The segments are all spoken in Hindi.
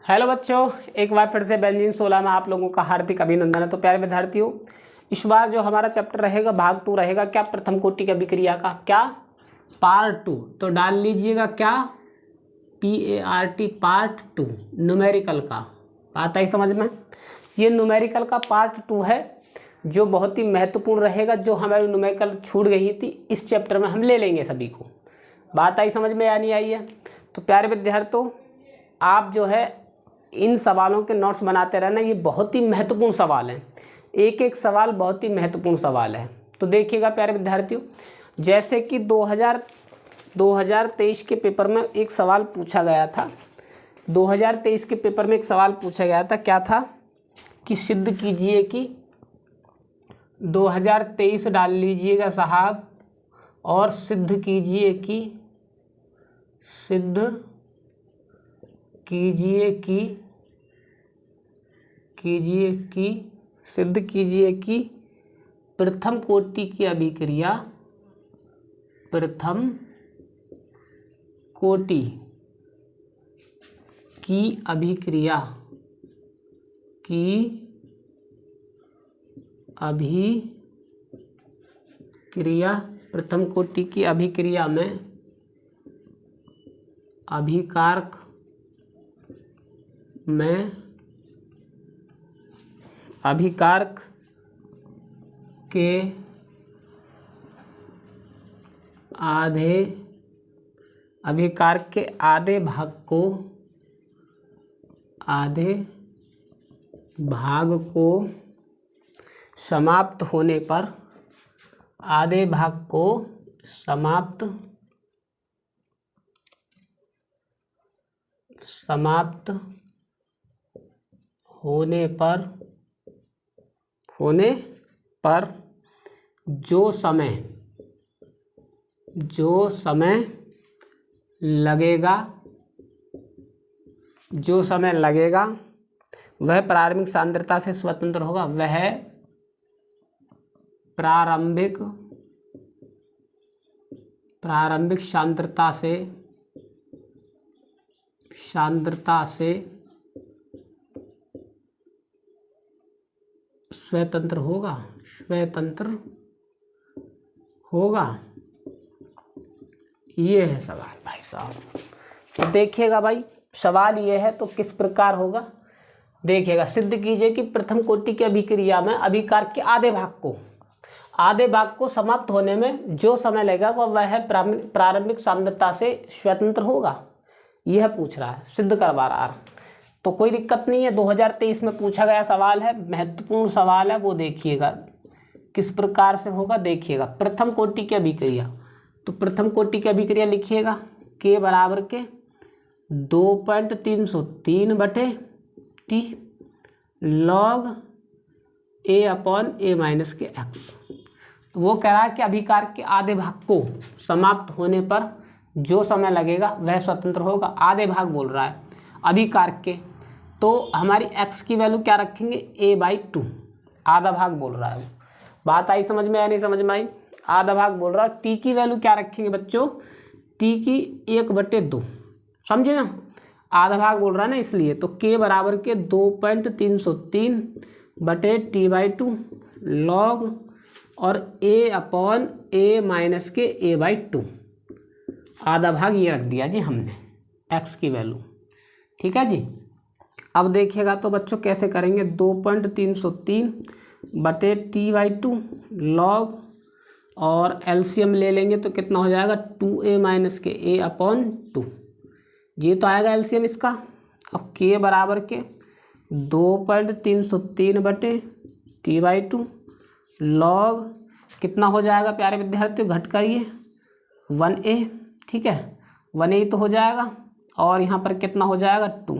हेलो बच्चों, एक बार फिर से बेंजीन 16 में आप लोगों का हार्दिक अभिनंदन है। तो प्यारे विद्यार्थियों, इस बार जो हमारा चैप्टर रहेगा भाग 2 रहेगा क्या, प्रथम कोटि की अभिक्रिया का क्या पार्ट 2। तो डाल लीजिएगा क्या PART पार्ट 2 न्यूमेरिकल का। बात आई समझ में। ये न्यूमेरिकल का पार्ट 2 है जो बहुत ही महत्वपूर्ण रहेगा। जो हमारी न्यूमेरिकल छूट गई थी इस चैप्टर में हम ले लेंगे सभी को। बात आई समझ में या नहीं आई है? तो प्यारे विद्यार्थियों, आप जो है इन सवालों के नोट्स बनाते रहना। ये बहुत ही महत्वपूर्ण सवाल हैं, एक एक सवाल बहुत ही महत्वपूर्ण सवाल है। तो देखिएगा प्यारे विद्यार्थियों, जैसे कि 2023 के पेपर में एक सवाल पूछा गया था। 2023 के पेपर में एक सवाल पूछा गया था, क्या था कि सिद्ध कीजिए कि 2023 डाल लीजिएगा साहब, और सिद्ध कीजिए कि सिद्ध कीजिए कि प्रथम कोटि की अभिक्रिया प्रथम कोटि की अभिक्रिया में अभिकारक के आधे भाग को समाप्त होने पर जो समय लगेगा वह प्रारंभिक सांद्रता से स्वतंत्र होगा। वह प्रारंभिक सांद्रता से स्वतंत्र होगा। ये है सवाल भाई साहब। तो देखिएगा भाई, सवाल ये है तो किस प्रकार होगा देखिएगा। सिद्ध कीजिए कि प्रथम कोटि की अभिक्रिया में अभिकारक के आधे भाग को समाप्त होने में जो समय लगेगा वह प्रारंभिक सांद्रता से स्वतंत्र होगा। यह पूछ रहा है, सिद्ध करवा रहा है। तो कोई दिक्कत नहीं है, 2023 में पूछा गया सवाल है, महत्वपूर्ण सवाल है। वो देखिएगा किस प्रकार से होगा। देखिएगा प्रथम कोटि की अभिक्रिया, तो प्रथम कोटि की अभिक्रिया लिखिएगा K बराबर के 2.303/T log A/A-x। तो वो कह रहा है कि अभिकारक के आधे भाग को समाप्त होने पर जो समय लगेगा वह स्वतंत्र होगा। आधे भाग बोल रहा है अभिकारक के, तो हमारी x की वैल्यू क्या रखेंगे, A/2। आधा भाग बोल रहा है। बात आई समझ में या नहीं समझ में आई? आधा भाग बोल रहा है। t की वैल्यू क्या रखेंगे बच्चों, t की 1/2। समझे ना, आधा भाग बोल रहा है ना, इसलिए। तो k बराबर के 2.303/T/2 log और A/A-A/2। आधा भाग ये रख दिया जी हमने x की वैल्यू। ठीक है जी। अब देखिएगा तो बच्चों कैसे करेंगे, 2.303/T/2 log और एलसीएम ले लेंगे तो कितना हो जाएगा, 2A-A/2। ये तो आएगा एलसीएम इसका। अब k बराबर के 2.303/T/2 log कितना हो जाएगा प्यारे विद्यार्थियों, घट करिए 1A। ठीक है, 1A तो हो जाएगा, और यहाँ पर कितना हो जाएगा 2।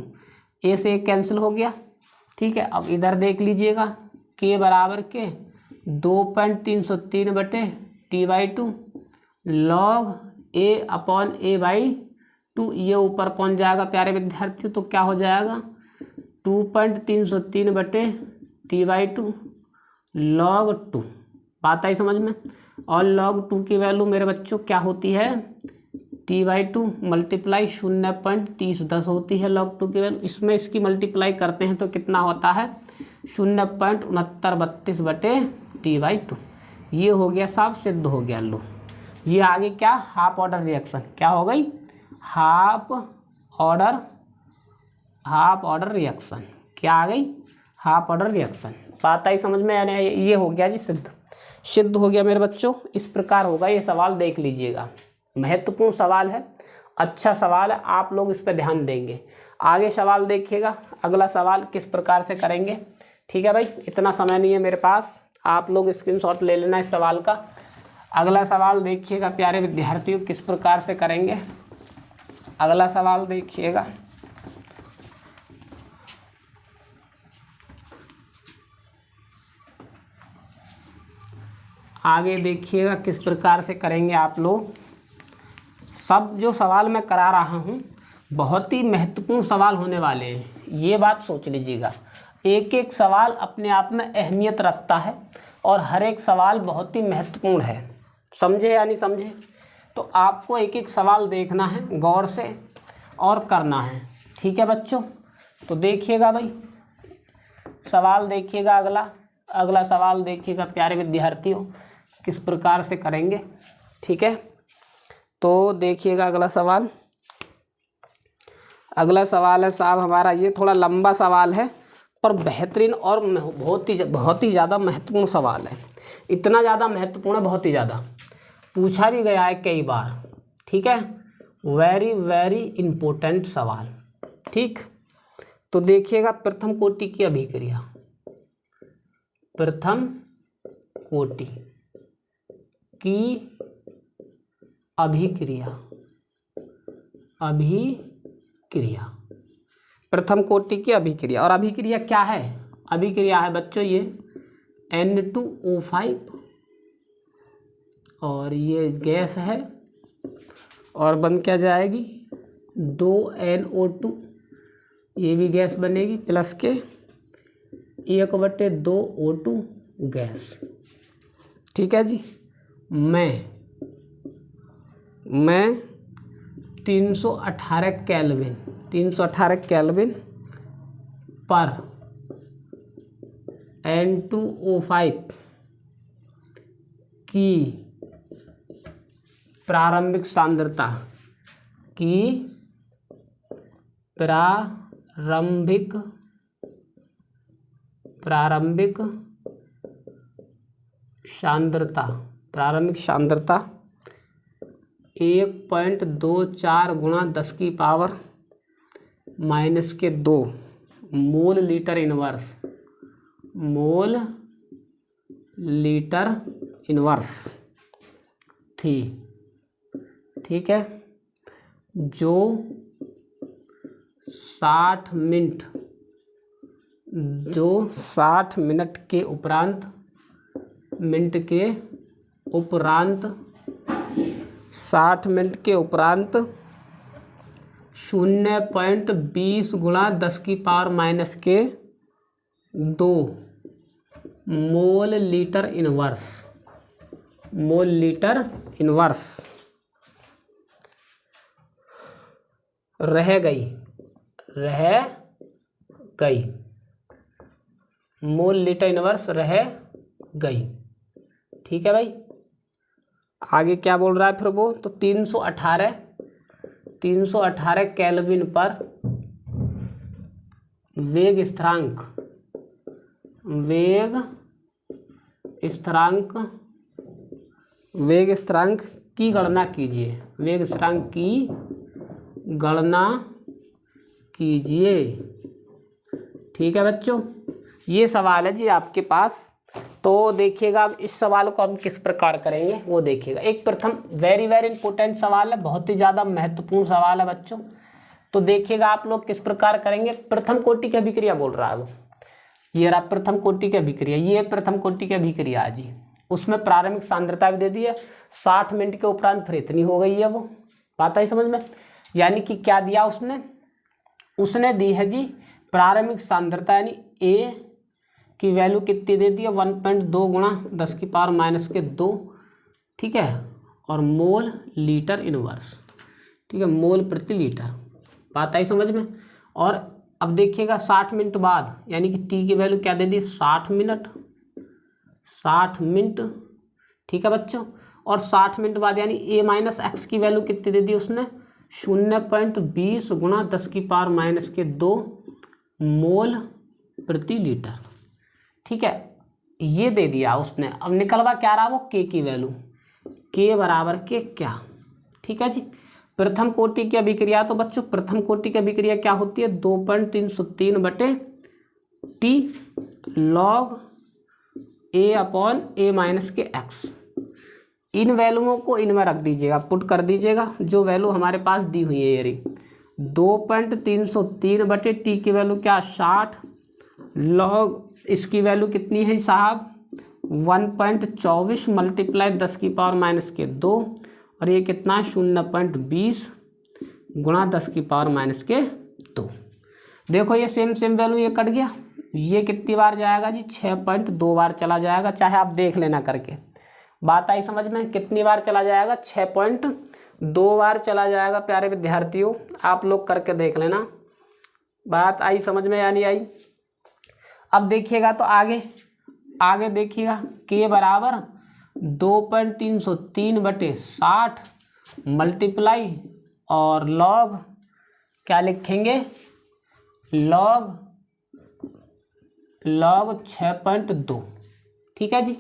A से एक कैंसिल हो गया। ठीक है, अब इधर देख लीजिएगा, k बराबर के 2.303/T/2 log A/A/2। ये ऊपर पहुँच जाएगा प्यारे विद्यार्थियों, तो क्या हो जाएगा 2.303/T/2 log 2। बात आई समझ में। और log 2 की वैल्यू मेरे बच्चों क्या होती है, T/2 मल्टीप्लाई 0.3010 होती है log 2 की वैल्यू। इसमें इसकी मल्टीप्लाई करते हैं तो कितना होता है 0.6932 बटे T/2। ये हो गया साहब, सिद्ध हो गया। लो ये आगे क्या, हाफ ऑर्डर रिएक्शन क्या हो गई, हाफ ऑर्डर रिएक्शन क्या आ गई, हाफ ऑर्डर रिएक्शन। बात आई समझ में? ये हो गया जी सिद्ध हो गया मेरे बच्चों। इस प्रकार होगा ये सवाल, देख लीजिएगा, महत्वपूर्ण सवाल है, अच्छा सवाल है, आप लोग इस पर ध्यान देंगे। आगे सवाल देखिएगा, अगला सवाल किस प्रकार से करेंगे। ठीक है भाई, इतना समय नहीं है मेरे पास, आप लोग स्क्रीनशॉट ले लेना इस सवाल का। अगला सवाल देखिएगा प्यारे विद्यार्थियों, किस प्रकार से करेंगे। अगला सवाल देखिएगा, आगे देखिएगा किस प्रकार से करेंगे आप लोग। सब जो सवाल मैं करा रहा हूँ बहुत ही महत्वपूर्ण सवाल होने वाले हैं, ये बात सोच लीजिएगा। एक एक सवाल अपने आप में अहमियत रखता है और हर एक सवाल बहुत ही महत्वपूर्ण है, समझे या नहीं समझे। तो आपको एक एक सवाल देखना है गौर से और करना है। ठीक है बच्चों, तो देखिएगा भाई सवाल देखिएगा, अगला सवाल देखिएगा प्यारे विद्यार्थियों किस प्रकार से करेंगे। ठीक है, तो देखिएगा अगला सवाल है साहब हमारा, ये थोड़ा लंबा सवाल है पर बेहतरीन और बहुत ही ज़्यादा महत्वपूर्ण सवाल है। इतना ज़्यादा महत्वपूर्ण है, बहुत ही ज़्यादा पूछा भी गया है कई बार। ठीक है, वेरी वेरी इम्पोर्टेंट सवाल। ठीक, तो देखिएगा प्रथम कोटि की अभिक्रिया, प्रथम कोटि की अभिक्रिया, प्रथम कोटि की अभिक्रिया। और अभिक्रिया क्या है, अभिक्रिया है बच्चों ये N2O5 और ये गैस है और बन क्या जाएगी 2NO2, ये भी गैस बनेगी प्लस के 1/2 O2 गैस। ठीक है जी, मैं 318 केल्विन पर N2O5 की प्रारंभिक सांद्रता प्रारंभिक सांद्रता 1.24 गुणा 10⁻⁻2 मोल लीटर इनवर्स थी। ठीक है, जो 60 मिनट के उपरांत 0.20 गुणा 10⁻⁻2 मोल लीटर इनवर्स रह गई, मोल लीटर इनवर्स रह गई। ठीक है भाई, आगे क्या बोल रहा है फिर वो, तो 318 केल्विन पर वेग स्थिरांक की गणना कीजिए, वेग स्थिरांक की गणना कीजिए। ठीक है बच्चों, ये सवाल है जी आपके पास। तो देखिएगा अब इस सवाल को हम किस प्रकार करेंगे वो देखिएगा। एक प्रथम वेरी वेरी इंपॉर्टेंट सवाल है, बहुत ही ज़्यादा महत्वपूर्ण सवाल है बच्चों। तो देखिएगा आप लोग किस प्रकार करेंगे। प्रथम कोटि की अभिक्रिया बोल रहा है वो, ये रहा प्रथम कोटि की अभिक्रिया, ये प्रथम कोटि की अभिक्रिया है जी। उसमें प्रारंभिक सांद्रता भी दे दी है, 60 मिनट के उपरांत फिर इतनी हो गई है वो, बात आई समझ में। यानी कि क्या दिया उसने दी है जी प्रारंभिक सांद्रता, यानी ए की वैल्यू कितनी दे दी है 1.2 गुणा 10⁻⁻2। ठीक है, और मोल लीटर इनवर्स, ठीक है, मोल प्रति लीटर। बात आई समझ में। और अब देखिएगा 60 मिनट बाद, यानी कि टी की वैल्यू क्या दे दी, 60 मिनट, 60 मिनट, ठीक है बच्चों। और 60 मिनट बाद यानी ए माइनस एक्स की वैल्यू कितनी दे दी उसने, 0.20 गुणा 10⁻⁻2 मोल प्रति लीटर, ठीक है, ये दे दिया उसने। अब निकलवा क्या रहा वो, के की वैल्यू, के बराबर के क्या, ठीक है जी। प्रथम कोटि की अभिक्रिया, तो बच्चों प्रथम कोटि की अभिक्रिया क्या होती है, 2.303 बटे टी लॉग ए अपॉन ए माइनस के एक्स। इन वैल्यूओं को इनमें रख दीजिएगा, पुट कर दीजिएगा, जो वैल्यू हमारे पास दी हुई है ये रही 2.303 बटे टी की वैल्यू क्या 60 लॉग इसकी वैल्यू कितनी है साहब 1.24 मल्टीप्लाई 10⁻⁻2 और ये कितना 0.20 गुणा 10⁻⁻2। देखो ये सेम वैल्यू ये कट गया, ये कितनी बार जाएगा जी 6.2 बार चला जाएगा, चाहे आप देख लेना करके। बात आई समझ में, कितनी बार चला जाएगा 6.2 बार चला जाएगा। प्यारे विद्यार्थियों आप लोग करके देख लेना। बात आई समझ में या नहीं आई। अब देखिएगा तो आगे देखिएगा के बराबर 2.303 बटे 60 मल्टीप्लाई और लॉग क्या लिखेंगे लॉग 6.2, ठीक है जी।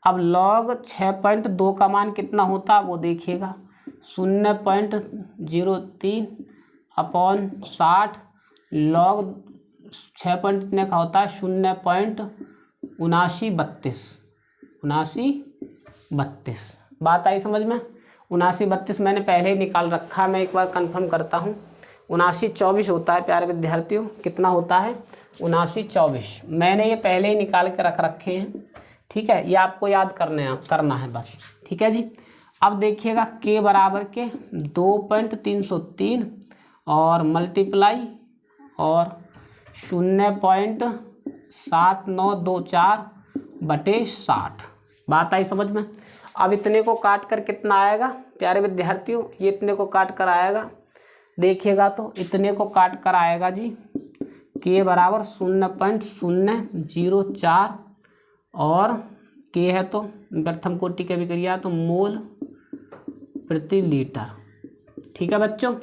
अब लॉग 6.2 का मान कितना होता है वो देखिएगा 0.03 अपॉन 60 लॉग 6 पॉइंट कितने का होता है 0.7932। बात आई समझ में। 7932 मैंने पहले ही निकाल रखा, मैं एक बार कंफर्म करता हूँ। 7924 होता है प्यारे विद्यार्थियों, कितना होता है 7924। मैंने ये पहले ही निकाल के रख रखे हैं, ठीक है, ये आपको याद करना है बस, ठीक है जी। अब देखिएगा के बराबर के 2.303 और मल्टीप्लाई और 0.7924 बटे 60। बात आई समझ में। अब इतने को काट कर कितना आएगा प्यारे विद्यार्थियों, ये इतने को काट कर आएगा, देखिएगा तो इतने को काट कर आएगा जी के बराबर 0.004 और के है तो प्रथम कोटि की अभिक्रिया तो मोल प्रति लीटर, ठीक है बच्चों।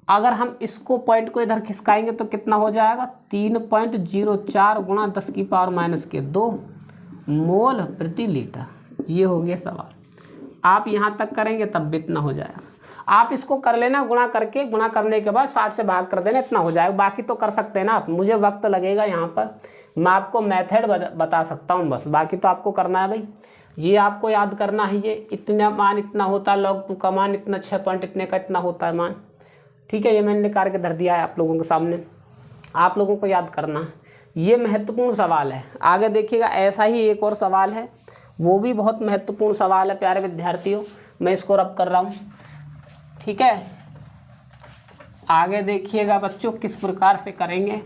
अगर हम इसको पॉइंट को इधर खिसकाएंगे तो कितना हो जाएगा 3.04 गुणा 10⁻⁻2 मोल प्रति लीटर। ये हो गया सवाल। आप यहाँ तक करेंगे तब भी इतना हो जाएगा। आप इसको कर लेना गुणा करके, गुणा करने के बाद 60 से भाग कर देना, इतना हो जाएगा। बाकी तो कर सकते हैं ना आप, मुझे वक्त लगेगा यहाँ पर, मैं आपको मेथड बता सकता हूँ बस, बाकी तो आपको करना है भाई। ये आपको याद करना है, ये इतना मान इतना होता है, log 2 का मान इतना 6 पॉइंट इतने का इतना होता है मान, ठीक है। ये मैंने निकाल के धर दिया है आप लोगों के सामने, आप लोगों को याद करना है। ये महत्वपूर्ण सवाल है। आगे देखिएगा ऐसा ही एक और सवाल है, वो भी बहुत महत्वपूर्ण सवाल है प्यारे विद्यार्थियों, मैं इसको रब कर रहा हूँ, ठीक है। आगे देखिएगा बच्चों किस प्रकार से करेंगे।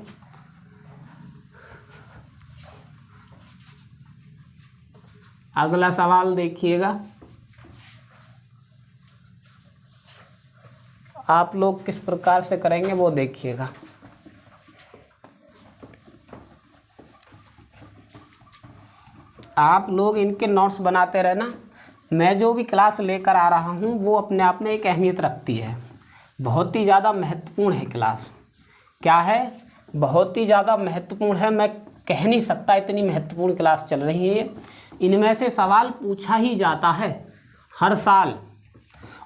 अगला सवाल देखिएगा, आप लोग किस प्रकार से करेंगे वो देखिएगा। आप लोग इनके नोट्स बनाते रहना। मैं जो भी क्लास लेकर आ रहा हूँ वो अपने आप में एक अहमियत रखती है, बहुत ही ज़्यादा महत्वपूर्ण है क्लास। क्या है, बहुत ही ज़्यादा महत्वपूर्ण है, मैं कह नहीं सकता इतनी महत्वपूर्ण क्लास चल रही है। इनमें से सवाल पूछा ही जाता है हर साल,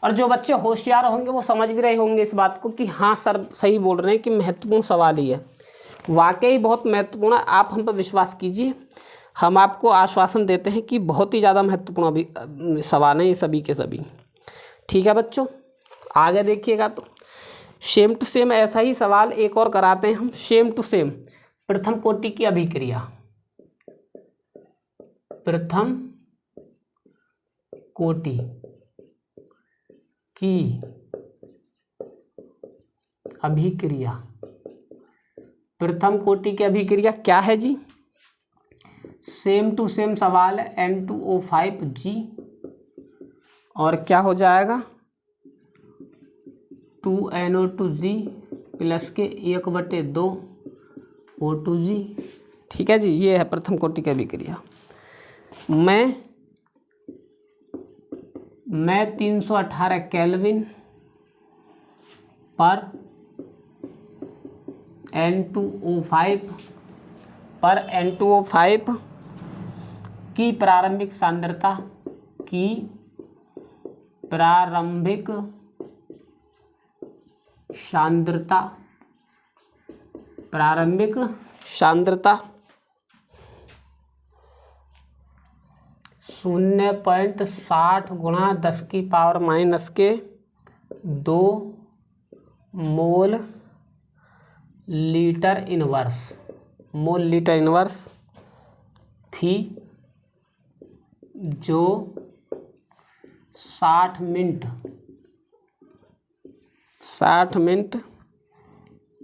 और जो बच्चे होशियार होंगे वो समझ भी रहे होंगे इस बात को कि हाँ सर सही बोल रहे हैं कि महत्वपूर्ण सवाल ही है, वाकई बहुत महत्वपूर्ण है। आप हम पर विश्वास कीजिए, हम आपको आश्वासन देते हैं कि बहुत ही ज़्यादा महत्वपूर्ण अभी सवाल हैं ये सभी के सभी, ठीक है बच्चों। आगे देखिएगा तो सेम टू सेम ऐसा ही सवाल एक और कराते हैं हम, सेम टू सेम प्रथम कोटि की अभिक्रिया, प्रथम कोटि की अभिक्रिया, प्रथम कोटि की अभिक्रिया क्या है जी, सेम टू सेम सवाल है N2O5G और क्या हो जाएगा 2NO2G प्लस के 1/2 O2G। ठीक है जी, ये है प्रथम कोटि की अभिक्रिया। मैं 318 केल्विन पर N2O5 की प्रारंभिक सांद्रता 0.60 गुणा 10⁻²² मोल लीटर इनवर्स थी, जो 60 मिनट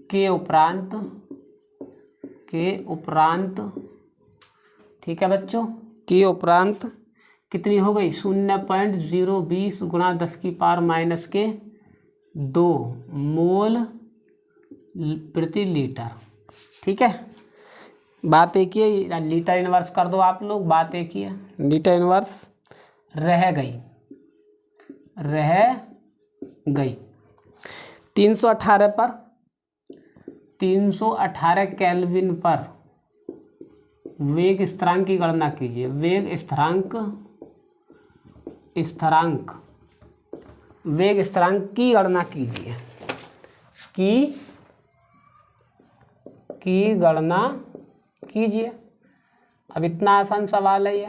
के उपरांत ठीक है बच्चों, के उपरांत कितनी हो गई 0.020 गुणा 10⁻²² मोल प्रति लीटर। ठीक है, बात एक ही है, लीटर इनवर्स कर दो आप लोग, बात एक ही है, लीटर इनवर्स रह गई 318 केल्विन पर वेग स्थिरांक की गणना कीजिए। वेग स्थिरांक की गणना कीजिए, की गणना कीजिए। अब इतना आसान सवाल है ये,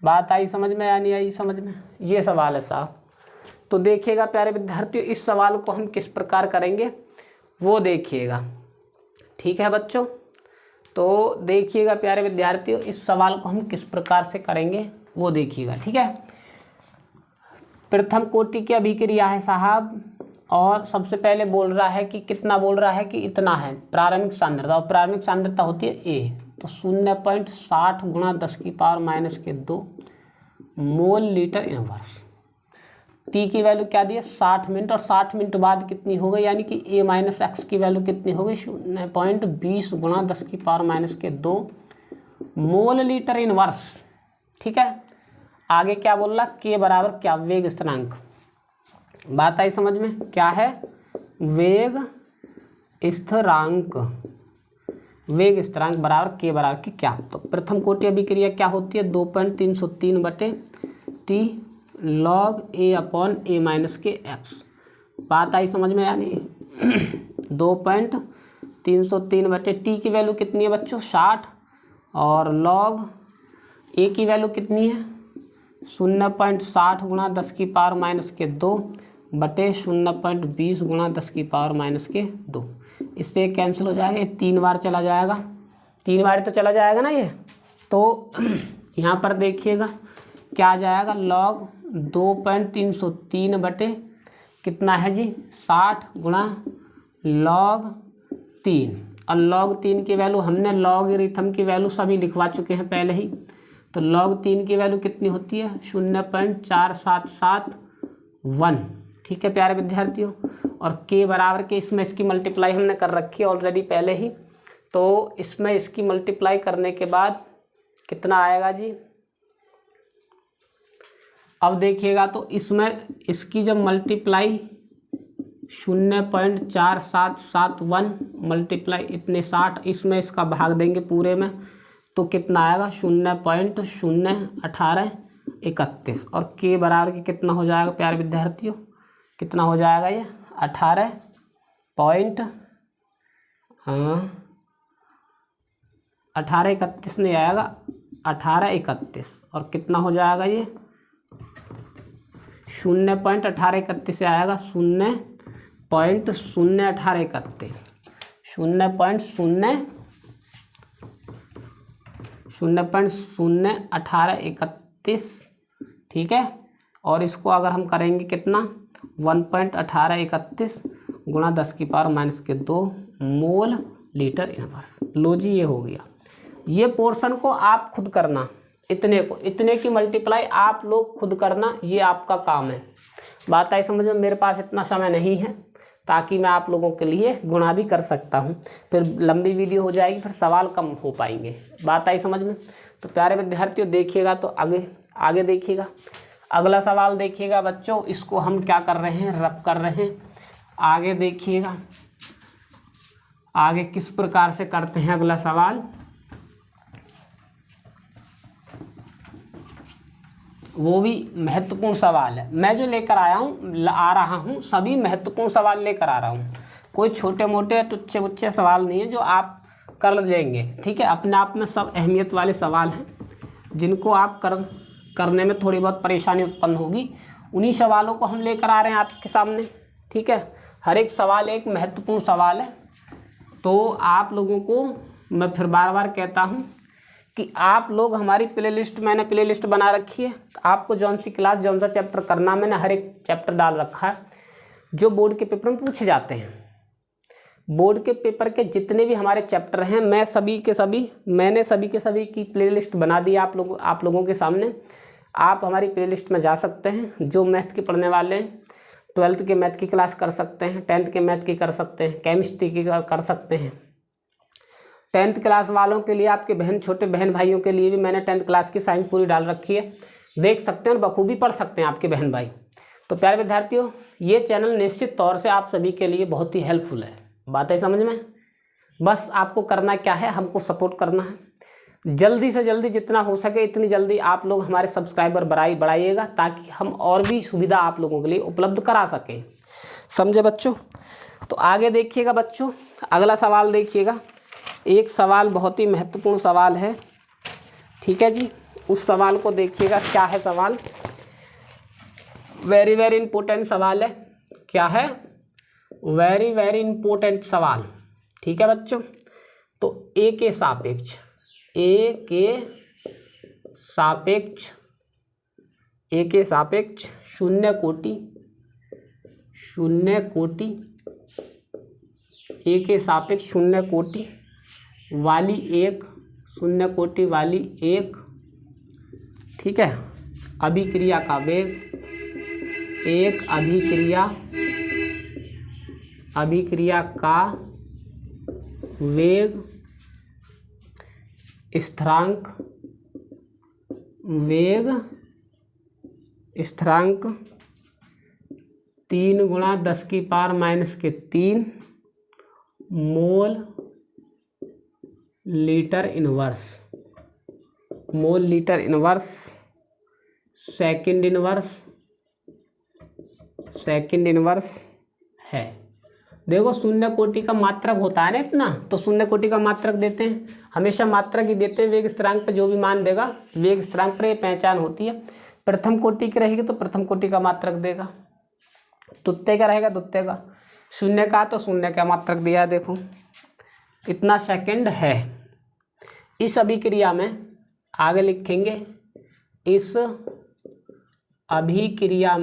बात आई समझ में या नहीं आई समझ में? ये सवाल है साहब। तो देखिएगा प्यारे विद्यार्थियों, इस सवाल को हम किस प्रकार करेंगे वो देखिएगा। ठीक है बच्चों, तो देखिएगा प्यारे विद्यार्थियों, इस सवाल को हम किस प्रकार से करेंगे वो देखिएगा। ठीक है, प्रथम कोटि की अभिक्रिया है साहब, और सबसे पहले बोल रहा है कि कितना, बोल रहा है कि इतना है प्रारंभिक सांद्रता, और प्रारंभिक सांद्रता होती है A, तो 0.60 गुणा 10⁻² मोल लीटर इनवर्स। टी की वैल्यू क्या दी है 60 मिनट, और 60 मिनट बाद कितनी हो गई, यानी कि A - x की वैल्यू कितनी हो गई 0.20 गुणा 10⁻² मोल लीटर इनवर्स। ठीक है, आगे क्या बोल रहा, के बराबर क्या, वेग स्थिरांक। बात आई समझ में? क्या है वेग स्थिरांक बराबर के बराबर की क्या। तो प्रथम कोटि अभिक्रिया क्या होती है 2.303/T log A/A-x। बात आई समझ में? यानी 2.303/T की वैल्यू कितनी है बच्चों 60, और log A की वैल्यू कितनी है 0.60 गुणा 10⁻² बटे 0.20 गुणा 10⁻²। इससे कैंसिल हो जाएगा, 3 बार चला जाएगा, 3 बार तो चला जाएगा ना ये। तो यहाँ पर देखिएगा क्या आ जाएगा, log 2.303 बटे कितना है जी 60 गुणा log 3, और log 3 की वैल्यू हमने लॉगरिथम की वैल्यू सभी लिखवा चुके हैं पहले ही। तो log 3 की वैल्यू कितनी होती है 0.4771। ठीक है प्यारे विद्यार्थियों, और के बराबर के इसमें इसकी मल्टीप्लाई हमने कर रखी है ऑलरेडी पहले ही। तो इसमें इसकी मल्टीप्लाई करने के बाद कितना आएगा जी, अब देखिएगा तो इसमें इसकी जब मल्टीप्लाई 0.4771 मल्टीप्लाई इतने 60, इसमें इसका भाग देंगे पूरे में तो कितना आएगा 0.01831, और के बराबर के कितना हो जाएगा प्यारे विद्यार्थियों, कितना हो जाएगा ये 18.31 नहीं आएगा 1831, और कितना हो जाएगा ये 0.1831 से आएगा 0.01831, 0.01831। ठीक है, और इसको अगर हम करेंगे कितना 1.1831 गुणा 10⁻² मोल लीटर इनवर्स। लो जी, ये हो गया। ये पोर्शन को आप खुद करना, इतने की मल्टीप्लाई आप लोग खुद करना, ये आपका काम है। बात आई समझ में। मेरे पास इतना समय नहीं है ताकि मैं आप लोगों के लिए गुणा भी कर सकता हूँ, फिर लंबी वीडियो हो जाएगी, फिर सवाल कम हो पाएंगे। बात आई समझ में। तो प्यारे विद्यार्थियों देखिएगा, तो आगे देखिएगा, अगला सवाल देखिएगा बच्चों। इसको हम क्या कर रहे हैं, रब कर रहे हैं। आगे देखिएगा, आगे किस प्रकार से करते हैं अगला सवाल। वो भी महत्वपूर्ण सवाल है। मैं जो लेकर आ रहा हूँ सभी महत्वपूर्ण सवाल लेकर आ रहा हूँ। कोई छोटे मोटे टुच्चे बुच्चे सवाल नहीं है जो आप कर लेंगे, ठीक है। अपने आप में सब अहमियत वाले सवाल हैं जिनको आप करने में थोड़ी बहुत परेशानी उत्पन्न होगी। उन्हीं सवालों को हम लेकर आ रहे हैं आपके सामने, ठीक है। हर एक सवाल एक महत्वपूर्ण सवाल है। तो आप लोगों को मैं फिर बार बार कहता हूँ कि आप लोग हमारी प्लेलिस्ट, मैंने प्लेलिस्ट बना रखी है। आपको जौन सी क्लास जौन सा चैप्टर करना, मैंने हर एक चैप्टर डाल रखा है जो बोर्ड के पेपर में पूछे जाते हैं। बोर्ड के पेपर के जितने भी हमारे चैप्टर हैं, मैंने सभी के सभी की प्लेलिस्ट बना दी आप लोगों के सामने। आप हमारी प्लेलिस्ट में जा सकते हैं। जो मैथ के पढ़ने वाले हैं 12th के मैथ की क्लास कर सकते हैं, 10th के मैथ की कर सकते हैं, केमिस्ट्री की कर सकते हैं। 10th क्लास वालों के लिए, आपके छोटे बहन भाइयों के लिए भी मैंने 10th क्लास की साइंस पूरी डाल रखी है, देख सकते हैं और बखूबी पढ़ सकते हैं आपके बहन भाई। तो प्यारे विद्यार्थियों, ये चैनल निश्चित तौर से आप सभी के लिए बहुत ही हेल्पफुल है। बात है समझ में। बस आपको करना क्या है, हमको सपोर्ट करना है। जल्दी से जल्दी जितना हो सके इतनी जल्दी आप लोग हमारे सब्सक्राइबर बढ़ाइएगा, ताकि हम और भी सुविधा आप लोगों के लिए उपलब्ध करा सकें। समझे बच्चों। तो आगे देखिएगा बच्चों, अगला सवाल देखिएगा। एक सवाल बहुत ही महत्वपूर्ण सवाल है, ठीक है जी। उस सवाल को देखिएगा, क्या है सवाल। वेरी वेरी इंपॉर्टेंट सवाल है। क्या है, वेरी वेरी इंपॉर्टेंट सवाल, ठीक है बच्चों। तो ए के सापेक्ष शून्य कोटि ए के सापेक्ष शून्य कोटि वाली एक शून्य कोटि वाली एक, ठीक है, अभिक्रिया का वेग, एक अभिक्रिया का वेग स्थिरांक 3 × 10⁻³ mole litre inverse second inverse है। देखो शून्य कोटि का मात्रक होता है ना इतना, तो शून्य कोटि का मात्रक देते हैं, हमेशा मात्रक ही देते हैं। वेग स्थिरांक पे जो भी मान देगा, वेग स्थिरांक पर ये पहचान होती है। प्रथम कोटि की रहेगी तो प्रथम कोटि का मात्रक देगा, द्वितीय का रहेगा द्वितीय का, शून्य का तो शून्य का मात्रक दिया है। देखो इतना सेकंड है। इस अभिक्रिया में आगे लिखेंगे, इस अभिक्रिया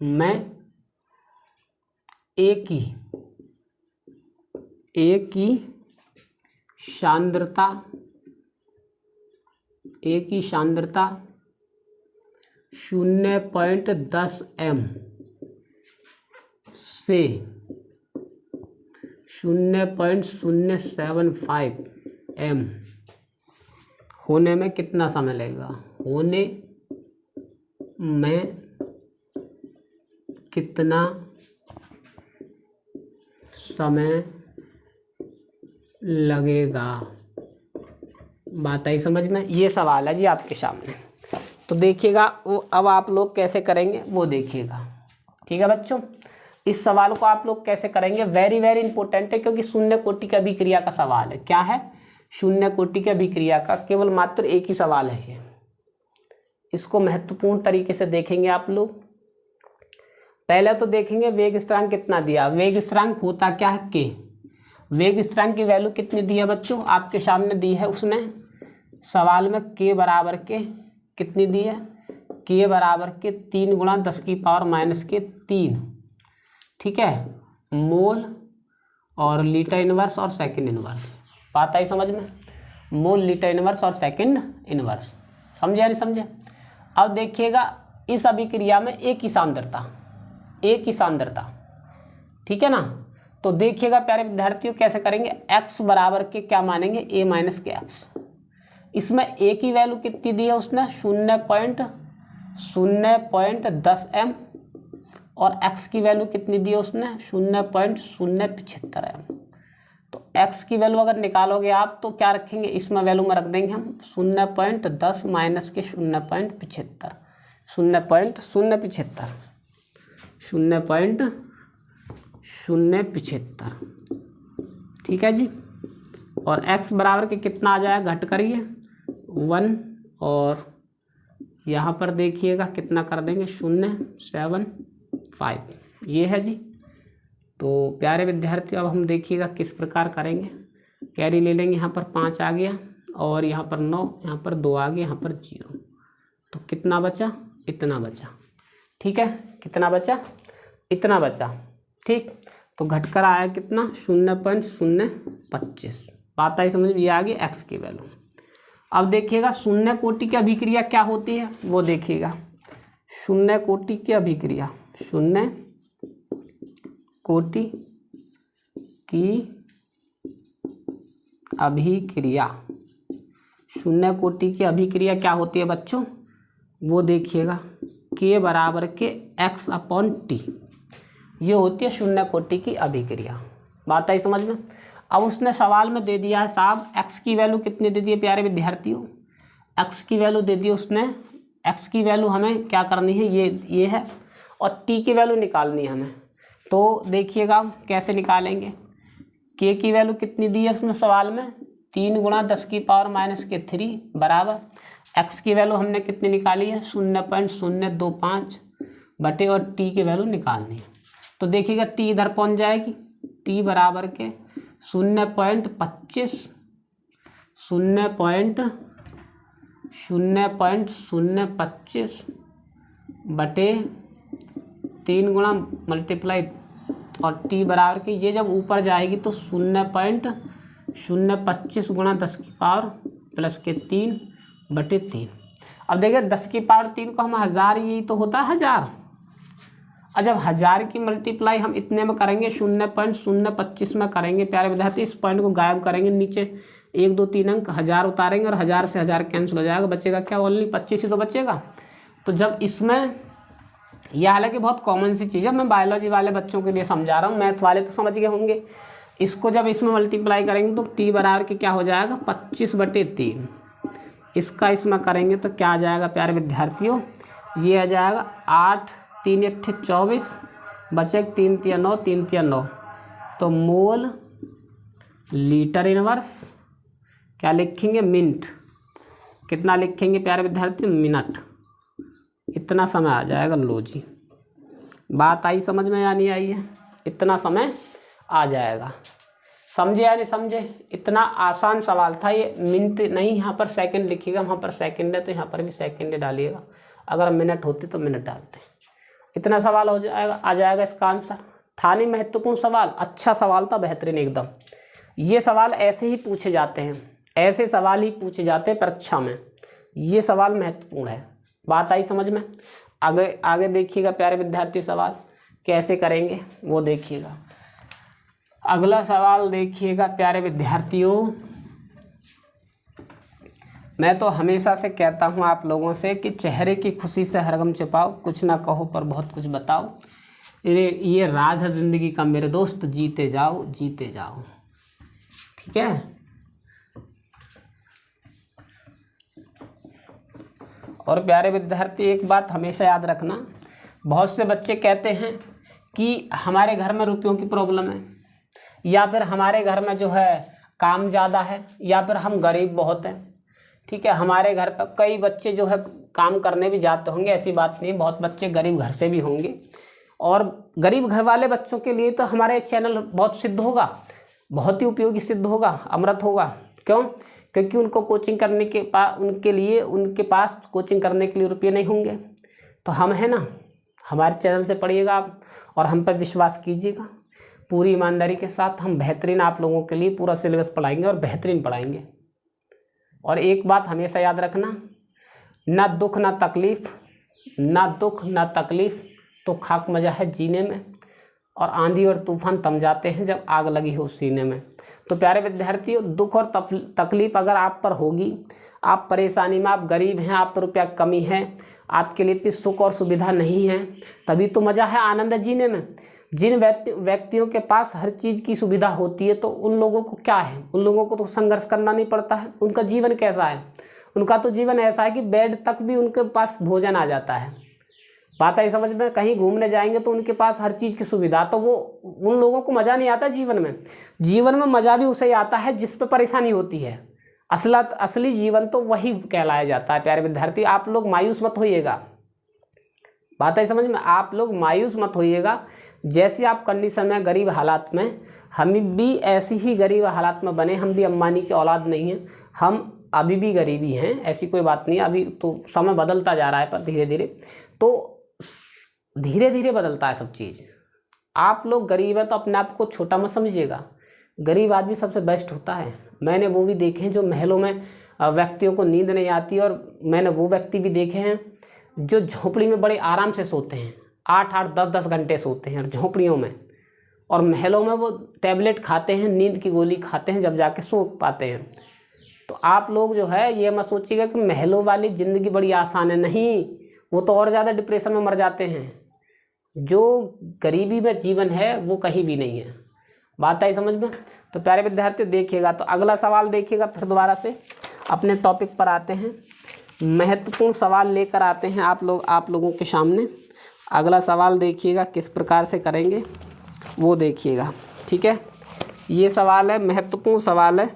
में एक की सांद्रता 0.10 m से 0.075 m होने में कितना समय लगेगा, होने में कितना समय लगेगा। बात आई समझ में। ये सवाल है जी आपके सामने। तो देखिएगा वो अब आप लोग कैसे करेंगे वो देखिएगा, ठीक है बच्चों। इस सवाल को आप लोग कैसे करेंगे, वेरी वेरी इंपॉर्टेंट है, क्योंकि शून्य कोटि की अभिक्रिया का सवाल है। क्या है, शून्य कोटि की अभिक्रिया का केवल मात्र एक ही सवाल है ये। इसको महत्वपूर्ण तरीके से देखेंगे आप लोग। पहले तो देखेंगे वेग स्थिरांक कितना दिया। वेग स्थिरांक होता क्या है, के। वेग स्थिरांक की वैल्यू कितनी दी है बच्चों, आपके सामने दी है उसने सवाल में। के बराबर के कितनी दी है, के बराबर के 3 × 10⁻³ ठीक है, मोल और लीटर इनवर्स और सेकंड इनवर्स। बात आई समझ में। मोल, लीटर इनवर्स और सेकंड इनवर्स। समझे या नहीं समझे। अब देखिएगा इस अभिक्रिया में एक ही सांद्रता, ठीक है ना। तो देखिएगा प्यारे विद्यार्थियों कैसे करेंगे, x बराबर के क्या मानेंगे, a माइनस के x। इसमें a की वैल्यू कितनी दी है उसने, 0.10 m, और x की वैल्यू कितनी दी है उसने, 0.075 m। तो x की वैल्यू अगर निकालोगे आप तो क्या रखेंगे, इसमें वैल्यू में रख देंगे हम 0.10 माइनस के 0.75, 0.075, ठीक है जी। और x बराबर के कितना आ जाएगा, घट करिए 1, और यहाँ पर देखिएगा कितना कर देंगे 0.75, ये है जी। तो प्यारे विद्यार्थियों अब हम देखिएगा किस प्रकार करेंगे, कैरी ले लेंगे, यहाँ पर 5 आ गया और यहाँ पर 9, यहाँ पर 2 आ गया, यहाँ पर 0, तो कितना बचा, इतना बचा, ठीक है, कितना बचा, इतना बचा, ठीक। तो घटकर आया कितना, 0.025, बात आई समझ में, ये आ गई x की वैल्यू। अब देखिएगा शून्य कोटि की अभिक्रिया क्या होती है वो देखिएगा, शून्य कोटि की अभिक्रिया, शून्य कोटि की अभिक्रिया, शून्य कोटि की अभिक्रिया क्या होती है बच्चों, वो देखिएगा k बराबर के x/t, ये होती है शून्य कोटि की अभिक्रिया। बात आई समझ में। अब उसने सवाल में दे दिया है साहब x की वैल्यू कितनी दे दी है प्यारे विद्यार्थियों, x की वैल्यू दे दी उसने, x की वैल्यू हमें क्या करनी है, ये है, और t की वैल्यू निकालनी है हमें। तो देखिएगा कैसे निकालेंगे, k की वैल्यू कितनी दी है उसने सवाल में, 3 × 10⁻³ बराबर x की वैल्यू हमने कितनी निकाली है 0.025 बटे, और t की वैल्यू निकालनी है। तो देखिएगा t इधर पहुंच जाएगी, t बराबर के 0.25 बटे 3 गुणा मल्टीप्लाई, और t बराबर के ये जब ऊपर जाएगी तो 0.025 गुणा 10⁻³ बटे 3। अब देखिए 10⁻³ को हम 1000, यही तो होता है 1000, और जब 1000 की मल्टीप्लाई हम इतने में करेंगे 0.025 में करेंगे प्यारे विद्यार्थी, इस पॉइंट को गायब करेंगे, नीचे 1 2 3 अंक 1000 उतारेंगे और 1000 से 1000 कैंसिल हो जाएगा, बचेगा क्या, ओनली 25 ही तो बचेगा। तो जब इसमें, यह हालांकि बहुत कॉमन सी चीज़ है, मैं बायोलॉजी वाले बच्चों के लिए समझा रहा हूँ, मैथ वाले तो समझ गए होंगे। इसको जब इसमें मल्टीप्लाई करेंगे तो t बराबर के क्या हो जाएगा 25/3, इसका इसमें करेंगे तो क्या आ जाएगा प्यारे विद्यार्थियों, ये आ जाएगा 8 3 8 24, बचे 3 3 9, 3 3 9, तो मोल लीटर इनवर्स क्या लिखेंगे, मिनट, कितना लिखेंगे प्यारे विद्यार्थियों, मिनट, इतना समय आ जाएगा। लो जी, बात आई समझ में या नहीं आई है, इतना समय आ जाएगा, समझे या नहीं समझे, इतना आसान सवाल था ये। मिनट नहीं, यहाँ पर सेकंड लिखिएगा, वहाँ पर सेकंड है तो यहाँ पर भी सेकंड डालिएगा, अगर मिनट होती तो मिनट डालते, इतना सवाल हो जाएगा, आ जाएगा इसका आंसर। था नहीं महत्वपूर्ण सवाल, अच्छा सवाल था, बेहतरीन एकदम। ये सवाल ऐसे ही पूछे जाते हैं, ऐसे सवाल ही पूछे जाते हैं परीक्षा में, ये सवाल महत्वपूर्ण है। बात आई समझ में। आगे देखिएगा प्यारे विद्यार्थी, सवाल कैसे करेंगे वो देखिएगा। अगला सवाल देखिएगा प्यारे विद्यार्थियों, मैं तो हमेशा से कहता हूँ आप लोगों से कि चेहरे की खुशी से हर गम छिपाओ, कुछ ना कहो पर बहुत कुछ बताओ, ये राज है ज़िंदगी का मेरे दोस्त, जीते जाओ जीते जाओ, ठीक है। और प्यारे विद्यार्थी एक बात हमेशा याद रखना, बहुत से बच्चे कहते हैं कि हमारे घर में रुपयों की प्रॉब्लम है, या फिर हमारे घर में जो है काम ज़्यादा है, या फिर हम गरीब बहुत हैं, ठीक है। हमारे घर पर कई बच्चे जो है काम करने भी जाते होंगे, ऐसी बात नहीं, बहुत बच्चे गरीब घर से भी होंगे, और गरीब घर वाले बच्चों के लिए तो हमारे चैनल बहुत सिद्ध होगा, बहुत ही उपयोगी सिद्ध होगा, अमृत होगा। क्यों? क्योंकि उनको कोचिंग करने के उनके पास कोचिंग करने के लिए रुपये नहीं होंगे। तो हम है ना, हमारे चैनल से पढ़िएगा आप और हम पर विश्वास कीजिएगा, पूरी ईमानदारी के साथ हम बेहतरीन आप लोगों के लिए पूरा सिलेबस पढ़ाएंगे और बेहतरीन पढ़ाएंगे। और एक बात हमेशा याद रखना, ना दुख ना तकलीफ, ना दुख ना तकलीफ तो खाक मजा है जीने में, और आंधी और तूफान थम जाते हैं जब आग लगी हो सीने में। तो प्यारे विद्यार्थियों, दुख और तकलीफ अगर आप पर होगी, आप परेशानी में, आप गरीब हैं, आप पर रुपया कमी है, आपके लिए इतनी सुख और सुविधा नहीं है, तभी तो मज़ा है, आनंद है जीने में। जिन व्यक्तियों के पास हर चीज़ की सुविधा होती है तो उन लोगों को क्या है, उन लोगों को तो संघर्ष करना नहीं पड़ता है। उनका जीवन कैसा है, उनका तो जीवन ऐसा है कि बेड तक भी उनके पास भोजन आ जाता है। बात आई समझ में। कहीं घूमने जाएंगे तो उनके पास हर चीज़ की सुविधा, तो वो उन लोगों को मज़ा नहीं आता जीवन में। जीवन में मज़ा भी उसे आता है जिस पे परेशानी होती है। असली जीवन तो वही कहलाया जाता है। प्यारे विद्यार्थी, आप लोग मायूस मत होइएगा। बात आई समझ में। आप लोग मायूस मत होइएगा। जैसे आप कंडीशन में, गरीब हालात में, हम भी ऐसी ही गरीब हालात में बने। हम भी अंबानी की औलाद नहीं हैं, हम अभी भी गरीबी हैं, ऐसी कोई बात नहीं। अभी तो समय बदलता जा रहा है, पर धीरे धीरे, तो धीरे धीरे बदलता है सब चीज़। आप लोग गरीब हैं तो अपने आप को छोटा मत समझिएगा। गरीब आदमी सबसे बेस्ट होता है। मैंने वो भी देखे हैं जो महलों में व्यक्तियों को नींद नहीं आती, और मैंने वो व्यक्ति भी देखे हैं जो झोपड़ी में बड़े आराम से सोते हैं, 8-8, 10-10 घंटे सोते हैं झोपड़ियों में, और महलों में वो टैबलेट खाते हैं, नींद की गोली खाते हैं, जब जाके सो पाते हैं। तो आप लोग जो है ये मत सोचिएगा कि महलों वाली ज़िंदगी बड़ी आसान है, नहीं, वो तो और ज़्यादा डिप्रेशन में मर जाते हैं। जो गरीबी में जीवन है वो कहीं भी नहीं है। बात आई समझ में। तो प्यारे विद्यार्थियों देखिएगा, तो अगला सवाल देखिएगा, फिर दोबारा से अपने टॉपिक पर आते हैं। महत्वपूर्ण सवाल लेकर आते हैं आप लोगों के सामने। अगला सवाल देखिएगा किस प्रकार से करेंगे वो देखिएगा, ठीक है। ये सवाल है, महत्वपूर्ण सवाल है,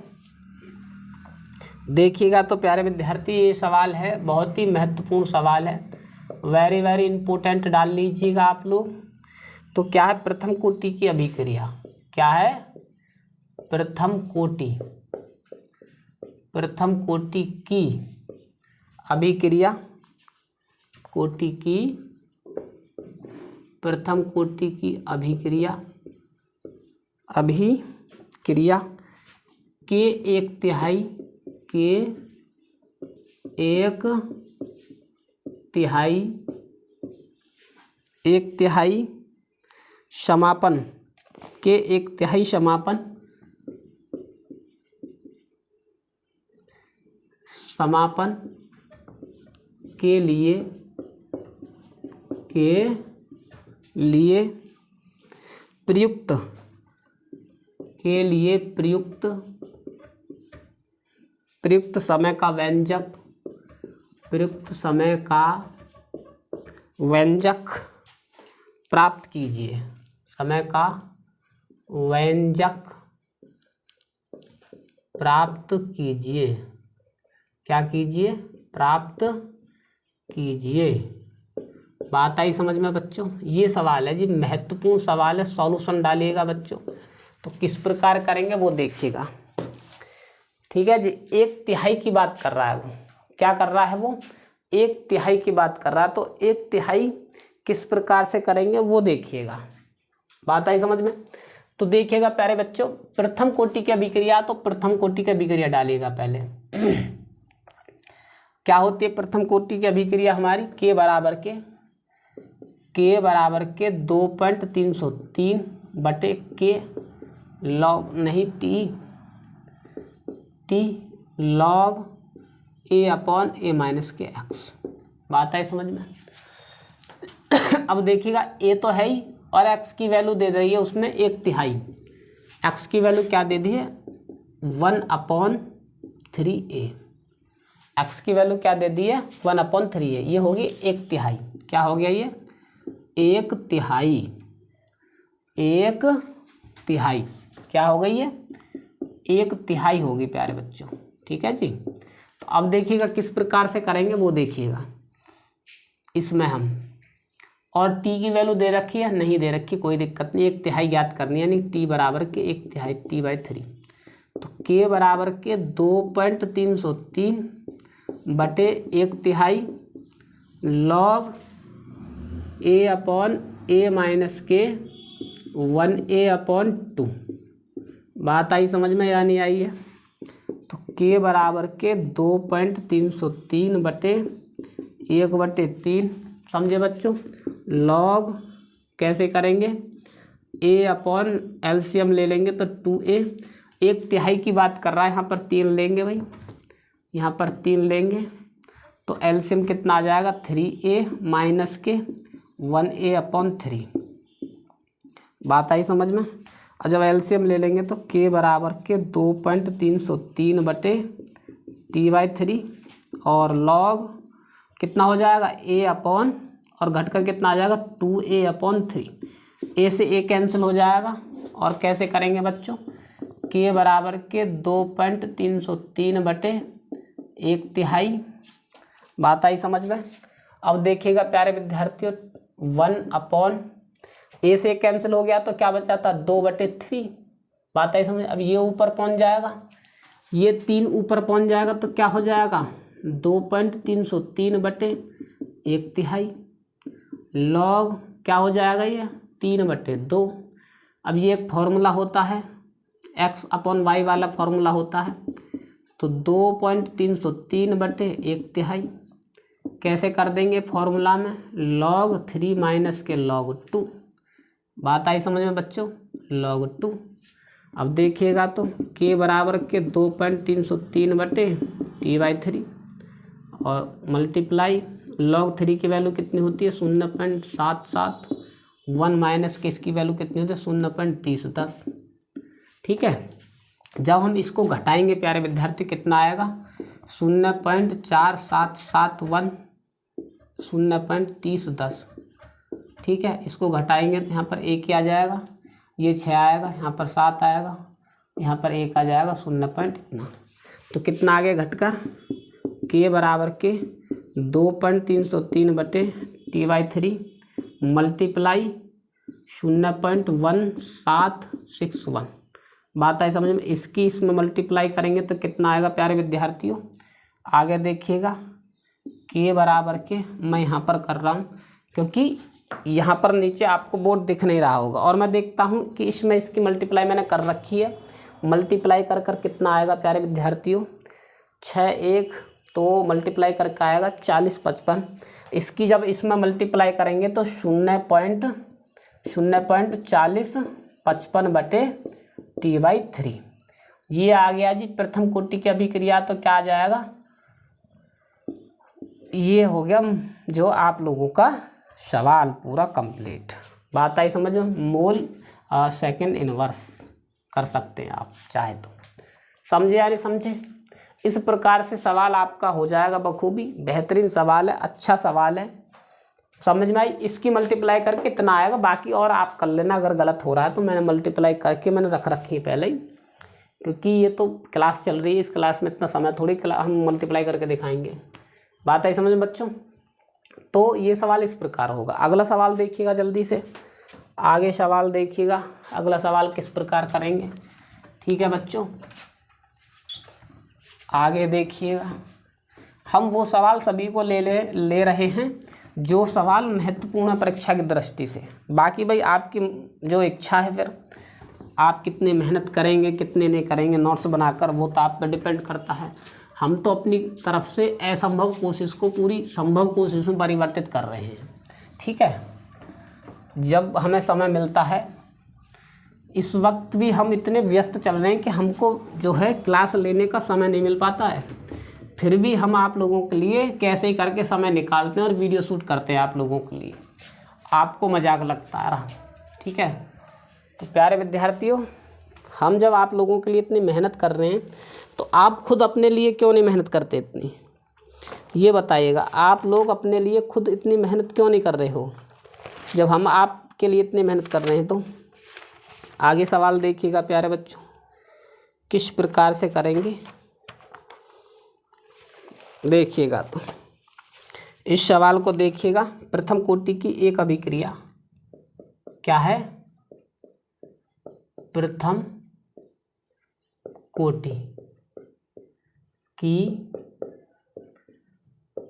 देखिएगा। तो प्यारे विद्यार्थी, ये सवाल है, बहुत ही महत्वपूर्ण सवाल है, वेरी वेरी इंपॉर्टेंट, डाल लीजिएगा आप लोग। तो क्या है प्रथम कोटि की अभिक्रिया? क्या है प्रथम कोटि की अभिक्रिया? प्रथम कोटि की अभिक्रिया के एक तिहाई समापन के लिए प्रयुक्त समय का व्यंजक प्राप्त कीजिए। समय का व्यंजक प्राप्त कीजिए। क्या कीजिए? प्राप्त कीजिए। बात आई समझ में बच्चों? ये सवाल है जी, महत्वपूर्ण सवाल है, सॉल्यूशन डालिएगा बच्चों। तो किस प्रकार करेंगे वो देखिएगा, ठीक है जी। एक तिहाई की बात कर रहा है वो। क्या कर रहा है वो? एक तिहाई की बात कर रहा है। तो एक तिहाई किस प्रकार से करेंगे वो देखिएगा। बात आई समझ में? तो देखिएगा प्यारे बच्चों, प्रथम कोटि की अभिक्रिया, तो प्रथम कोटि की अभिक्रिया डालिएगा पहले। क्या होती है प्रथम कोटि की अभिक्रिया हमारी? के बराबर के 2.303 बटे के लॉग नहीं टी लॉग ए अपॉन ए माइनस के एक्स। बात है समझ में? अब देखिएगा, ए तो है ही और एक्स की वैल्यू दे रही है उसने 1/3। एक्स की वैल्यू क्या दे दी है? 1/3a। एक्स की वैल्यू क्या दे दी है? 1/3a। ये होगी 1/3। क्या हो गया ये? 1/3। 1/3 क्या हो गई ये? 1/3 होगी प्यारे बच्चों, ठीक है जी। तो अब देखिएगा किस प्रकार से करेंगे वो देखिएगा। इसमें हम और टी की वैल्यू दे रखी है, नहीं दे रखी, कोई दिक्कत नहीं। 1/3 ज्ञात करनी है, यानी टी बराबर के 1/3 t/3। तो के बराबर के 2.303 बटे 1/3 लॉग ए अपॉन ए माइनस के 1a/2। बात आई समझ में या नहीं आई है? तो के बराबर के 2.303 बटे 1/3, समझे बच्चों। लॉग कैसे करेंगे, a अपॉन एलसीएम ले लेंगे तो 2a, 1/3 की बात कर रहा है, यहाँ पर 3 लेंगे भाई, यहाँ पर 3 लेंगे तो एलसीएम कितना आ जाएगा 3a माइनस के 1a अपॉन 3। बात आई समझ में। और जब एलसीएम ले लेंगे तो k बराबर के 2.303/t/3 और लॉग कितना हो जाएगा a अपॉन, और घटकर कितना आ जाएगा 2a अपॉन 3। a से a कैंसिल हो जाएगा। और कैसे करेंगे बच्चों, k बराबर के 2.303/1/3। बात आई समझ में। अब देखिएगा प्यारे विद्यार्थियों, 1 अपॉन a से कैंसिल हो गया तो क्या बचा था 2/3। बात आई समझ। अब ये ऊपर पहुंच जाएगा, ये 3 ऊपर पहुंच जाएगा तो क्या हो जाएगा 2.303/1/3 लॉग क्या हो जाएगा ये 3/2। अब ये एक फॉर्मूला होता है, x अपॉन वाई वाला फॉर्मूला होता है, तो 2.303/1/3 कैसे कर देंगे फॉर्मूला में, log 3 माइनस के log 2। बात आई समझ में बच्चों, log 2। अब देखिएगा तो k बराबर के 2.303/t/3 और मल्टीप्लाई log 3 की वैल्यू कितनी होती है 0.77, 1 माइनस के इसकी वैल्यू कितनी होती है 0.3010। ठीक है, जब हम इसको घटाएंगे प्यारे विद्यार्थी कितना आएगा 0.4771, 0.3010। ठीक है, इसको घटाएंगे तो यहाँ पर 1 ही आ जाएगा, ये 6 आएगा, यहाँ पर 7 आएगा, यहाँ पर 1 आ जाएगा 0 पॉइंट इतना। तो कितना आगे घटकर k बराबर के 2.303/t/3 मल्टीप्लाई 0.1761। बात आई समझ में। इसकी इसमें मल्टीप्लाई करेंगे तो कितना आएगा प्यारे विद्यार्थियों, आगे देखिएगा k बराबर के, मैं यहाँ पर कर रहा हूँ क्योंकि यहाँ पर नीचे आपको बोर्ड दिख नहीं रहा होगा, और मैं देखता हूँ कि इसमें इसकी मल्टीप्लाई मैंने कर रखी है। मल्टीप्लाई कर कर कितना आएगा प्यारे विद्यार्थियों 6 1, तो मल्टीप्लाई करके आएगा 4055। इसकी जब इसमें मल्टीप्लाई करेंगे तो 0.4055/t/3 ये आ गया जी प्रथम कोटि की अभिक्रिया। तो क्या आ जाएगा, ये हो गया जो आप लोगों का सवाल पूरा कंप्लीट। बात आई समझ में। मोल सेकंड इनवर्स कर सकते हैं आप चाहे तो, समझे या नहीं समझे। इस प्रकार से सवाल आपका हो जाएगा बखूबी। बेहतरीन सवाल है, अच्छा सवाल है, समझ में आई। इसकी मल्टीप्लाई करके इतना आएगा, बाकी और आप कर लेना अगर गलत हो रहा है तो। मैंने मल्टीप्लाई करके मैंने रख रखी है पहले ही, क्योंकि ये तो क्लास चल रही है, इस क्लास में इतना समय थोड़ी हम मल्टीप्लाई करके दिखाएंगे। बात आई समझ में बच्चों। तो ये सवाल इस प्रकार होगा। अगला सवाल देखिएगा जल्दी से, आगे सवाल देखिएगा, अगला सवाल किस प्रकार करेंगे। ठीक है बच्चों, आगे देखिएगा। हम वो सवाल सभी को ले रहे हैं जो सवाल महत्वपूर्ण परीक्षा की दृष्टि से। बाकी भाई आपकी जो इच्छा है, फिर आप कितने मेहनत करेंगे कितने नहीं करेंगे नोट्स बनाकर, वो तो आप पर डिपेंड करता है। हम तो अपनी तरफ से असंभव कोशिश को पूरी संभव कोशिश में परिवर्तित कर रहे हैं। ठीक है, जब हमें समय मिलता है, इस वक्त भी हम इतने व्यस्त चल रहे हैं कि हमको जो है क्लास लेने का समय नहीं मिल पाता है, फिर भी हम आप लोगों के लिए कैसे ही करके समय निकालते हैं और वीडियो शूट करते हैं आप लोगों के लिए। आपको मजाक लगता है रहा। ठीक है, तो प्यारे विद्यार्थियों, हम जब आप लोगों के लिए इतनी मेहनत कर रहे हैं तो आप खुद अपने लिए क्यों नहीं मेहनत करते इतनी, ये बताइएगा। आप लोग अपने लिए खुद इतनी मेहनत क्यों नहीं कर रहे हो, जब हम आपके लिए इतनी मेहनत कर रहे हैं। तो आगे सवाल देखिएगा प्यारे बच्चों, किस प्रकार से करेंगे देखिएगा। तो इस सवाल को देखिएगा। प्रथम कोटि की एक अभिक्रिया क्या है, प्रथम कोटि की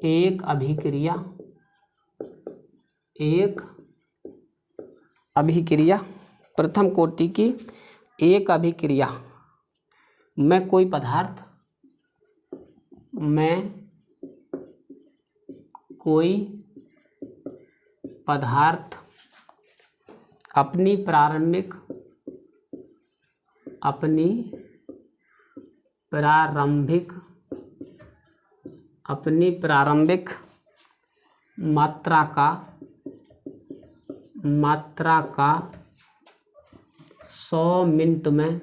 एक अभिक्रिया, प्रथम कोटि की एक अभिक्रिया में कोई पदार्थ अपनी प्रारंभिक मात्रा का 100 मिनट में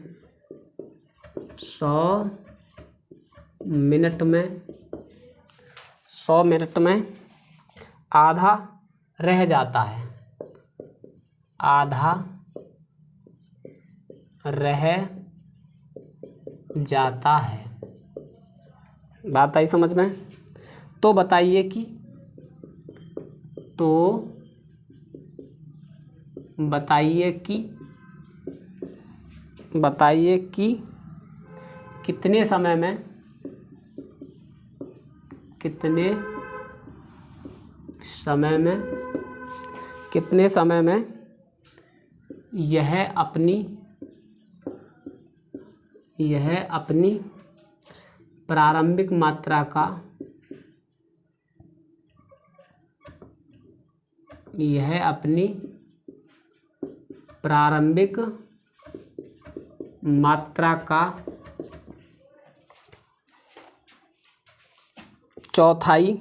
आधा रह जाता है, बात आई समझ में। तो बताइए कि कितने समय में यह अपनी प्रारंभिक मात्रा का चौथाई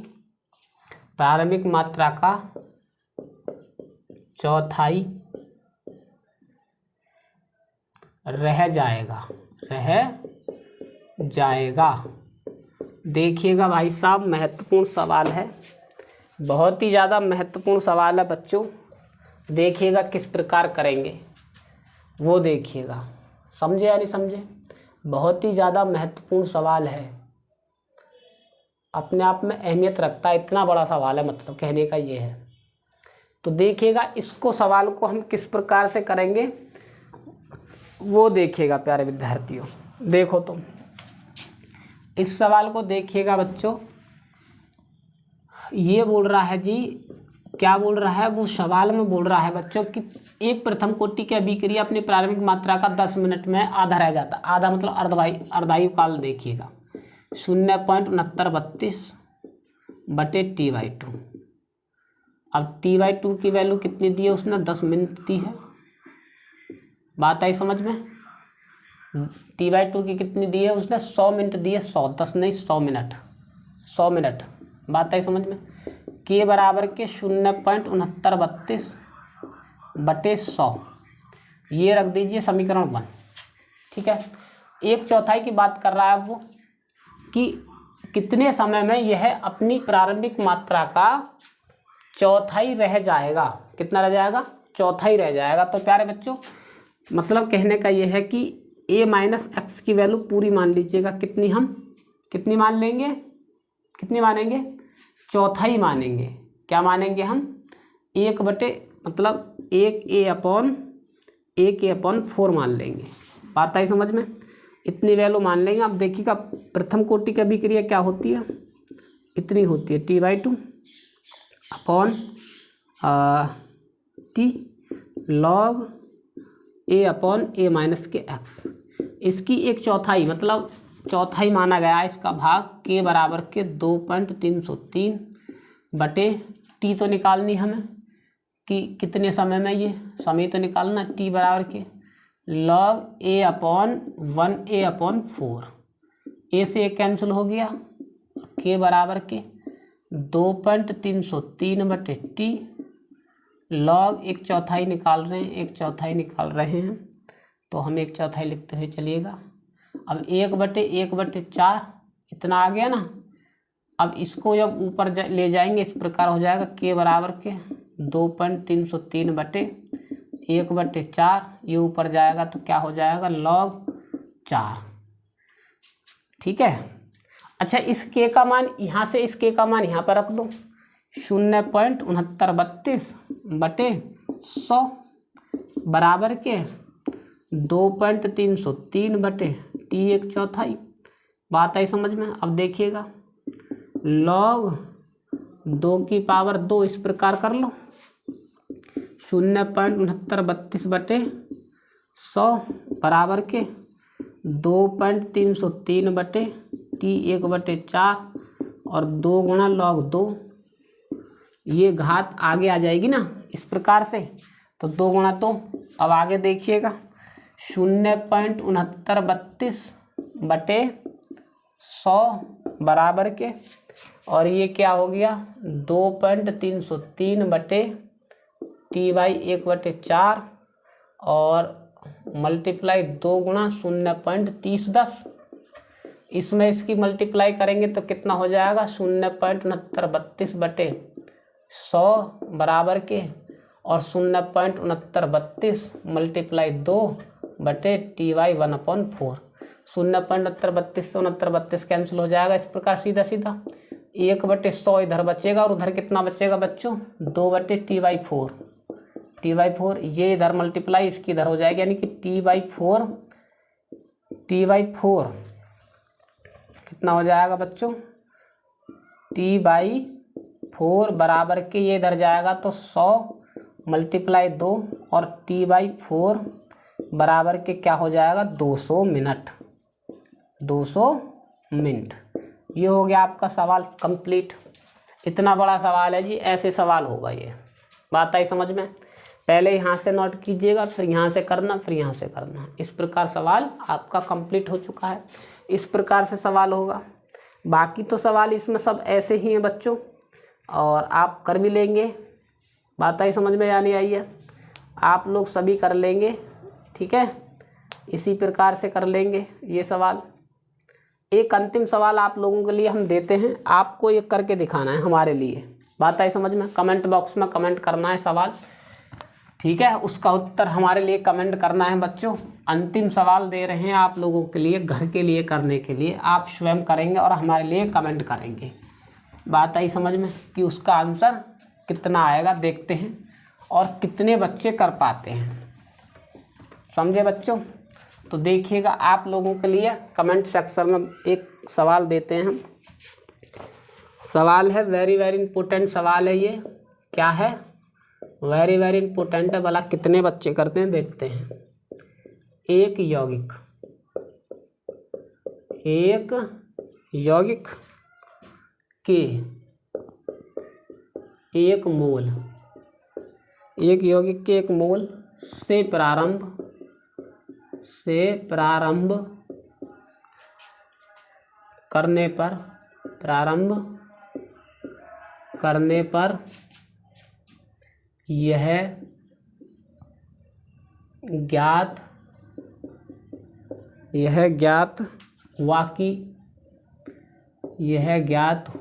रह जाएगा। देखिएगा भाई साहब, महत्वपूर्ण सवाल है, बहुत ही ज़्यादा महत्वपूर्ण सवाल है बच्चों। देखिएगा किस प्रकार करेंगे वो देखिएगा, समझे या नहीं समझे। बहुत ही ज़्यादा महत्वपूर्ण सवाल है, अपने आप में अहमियत रखता है, इतना बड़ा सवाल है, मतलब कहने का ये है। तो देखिएगा इसको, सवाल को हम किस प्रकार से करेंगे वो देखिएगा प्यारे विद्यार्थियों। देखो तो इस सवाल को देखिएगा बच्चों, ये बोल रहा है जी, क्या बोल रहा है वो सवाल में बोल रहा है बच्चों कि एक प्रथम कोटि की अभिक्रिया अपनी प्रारंभिक मात्रा का 10 मिनट में आधा रह जाता। आधा मतलब अर्धायु काल देखिएगा 0.6932 बटे T/2। अब T/2 की वैल्यू कितनी दी है उसने, 10 मिनट दी है। बात आई समझ में। T/2 की कितनी दी है उसने, 100 मिनट दी है, 100, 10 नहीं 100 मिनट। बात आई समझ में। K बराबर के 0.6932 बटे 100, ये रख दीजिए समीकरण 1। ठीक है, 1/4 की बात कर रहा है वो कि कितने समय में यह अपनी प्रारंभिक मात्रा का चौथाई रह जाएगा। कितना रह जाएगा, चौथाई रह जाएगा। तो प्यारे बच्चों मतलब कहने का यह है कि a माइनस एक्स की वैल्यू पूरी मान लीजिएगा। कितनी मान लेंगे, कितनी मानेंगे, चौथाई मानेंगे। क्या मानेंगे हम, 1 बटे मतलब 1a/4 मान लेंगे। बात आई समझ में, इतनी वैल्यू मान लेंगे। अब देखिएगा प्रथम कोटि की अभिक्रिया क्या होती है, इतनी होती है T/2 upon T log a/a minus के x। इसकी 1/4 मतलब चौथाई माना गया इसका भाग, K बराबर के 2.303 बटे T तो निकालनी हमें कि कितने समय में, ये समय तो निकालना। T बराबर के log a/1a/4, a से एक कैंसिल हो गया। K बराबर के 2.303 बटे T log 1/4 निकाल रहे हैं, तो हम 1/4 लिखते हुए चलिएगा। अब 1/4 इतना आ गया ना। अब इसको जब ऊपर ले जाएंगे इस प्रकार हो जाएगा, K बराबर के 2.303 बटे 1/4, ये ऊपर जाएगा तो क्या हो जाएगा, log 4। ठीक है। अच्छा, इस K का मान यहाँ से, इस K का मान यहाँ पर रख दो, 0.6932 बटे 100 बराबर के 2.303 बटे T 1/4। बात आई समझ में। अब देखिएगा log 2 की पावर 2 इस प्रकार कर लो, 0.6932 बटे 100 बराबर के 2.303 बटे T 1/4 और 2 गुणा log 2 ये घात आगे आ जाएगी ना इस प्रकार से, तो 2 गुणा। तो अब आगे देखिएगा 0.6932 बराबर के, और ये क्या हो गया 2.303 बटे T/1/4 और मल्टीप्लाई 2 गुणा 0.3010। इसमें इसकी मल्टीप्लाई करेंगे तो कितना हो जाएगा 0.6932 बटे 100 बराबर के, और 0.6932 मल्टीप्लाई 2 बटे Ty1/4। 0.6932 से 6932 कैंसिल हो जाएगा इस प्रकार सीधा सीधा। 1/100 इधर बचेगा और उधर कितना बचेगा बच्चों 2 बटे Ty4। Ty4 ये इधर मल्टीप्लाई इसकी इधर हो जाएगी, यानी कि Ty4 कितना हो जाएगा बच्चों Ty4 बराबर के, ये इधर जाएगा तो 100 मल्टीप्लाई 2 और Ty4 बराबर के क्या हो जाएगा 200 मिनट। 200 मिनट। ये हो गया आपका सवाल कंप्लीट। इतना बड़ा सवाल है जी, ऐसे सवाल होगा ये। बात आई समझ में? पहले यहाँ से नोट कीजिएगा, फिर यहाँ से करना, फिर यहाँ से करना। इस प्रकार सवाल आपका कंप्लीट हो चुका है। इस प्रकार से सवाल होगा। बाकी तो सवाल इसमें सब ऐसे ही हैं बच्चों, और आप कर भी लेंगे। बात आई समझ में या नहीं आई है? आप लोग सभी कर लेंगे, ठीक है। इसी प्रकार से कर लेंगे ये सवाल। एक अंतिम सवाल आप लोगों के लिए हम देते हैं, आपको ये करके दिखाना है हमारे लिए। बात आई समझ में? कमेंट बॉक्स में कमेंट करना है सवाल, ठीक है। उसका उत्तर हमारे लिए कमेंट करना है बच्चों। अंतिम सवाल दे रहे हैं आप लोगों के लिए, घर के लिए करने के लिए। आप स्वयं करेंगे और हमारे लिए कमेंट करेंगे। बात आई समझ में कि उसका आंसर कितना आएगा, देखते हैं, और कितने बच्चे कर पाते हैं। समझे बच्चों? तो देखिएगा आप लोगों के लिए कमेंट सेक्शन में एक सवाल देते हैं हम। सवाल है वेरी वेरी इंपॉर्टेंट सवाल है ये। क्या है? वेरी वेरी इंपॉर्टेंट है। भला कितने बच्चे करते हैं देखते हैं। एक यौगिक के एक मोल, एक यौगिक के एक मोल से प्रारंभ करने पर यह ज्ञात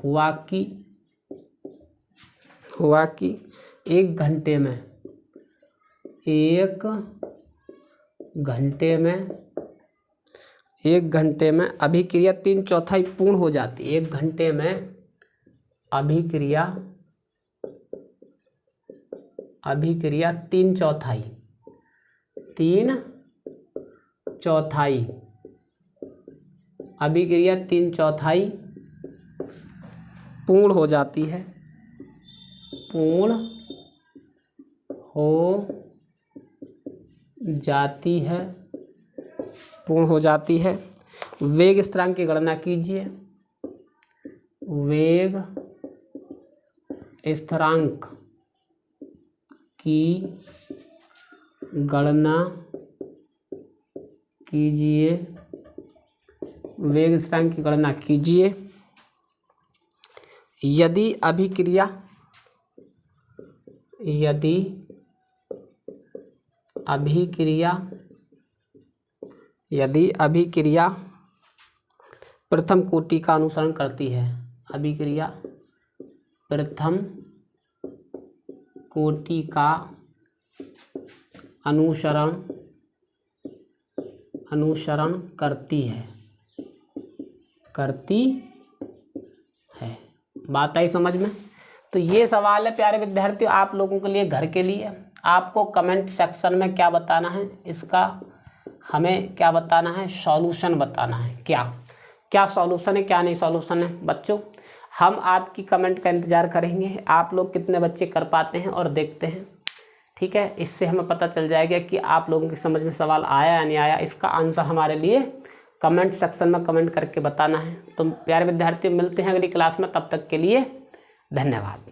हुआ कि एक घंटे में अभिक्रिया 3/4 पूर्ण हो जाती है। 1 घंटे में अभिक्रिया 3/4 अभिक्रिया 3/4 पूर्ण हो जाती है। पूर्ण हो जाती है। वेग स्थिरांक की गणना कीजिए। वेग स्थिरांक की गणना कीजिए। वेग स्थिरांक की गणना कीजिए। यदि अभिक्रिया प्रथम कोटि का अनुसरण करती है। अभिक्रिया प्रथम कोटि का अनुसरण करती है। बात आई समझ में? तो ये सवाल है प्यारे विद्यार्थियों आप लोगों के लिए, घर के लिए। आपको कमेंट सेक्शन में क्या बताना है, इसका हमें क्या बताना है, सॉल्यूशन बताना है। क्या सॉल्यूशन है, क्या नहीं सॉल्यूशन है। बच्चों हम आपकी कमेंट का इंतज़ार करेंगे। आप लोग कितने बच्चे कर पाते हैं और देखते हैं, ठीक है। इससे हमें पता चल जाएगा कि आप लोगों की समझ में सवाल आया या नहीं आया। इसका आंसर हमारे लिए कमेंट सेक्शन में कमेंट करके बताना है। तो प्यारे विद्यार्थियों मिलते हैं अगली क्लास में, तब तक के लिए धन्यवाद।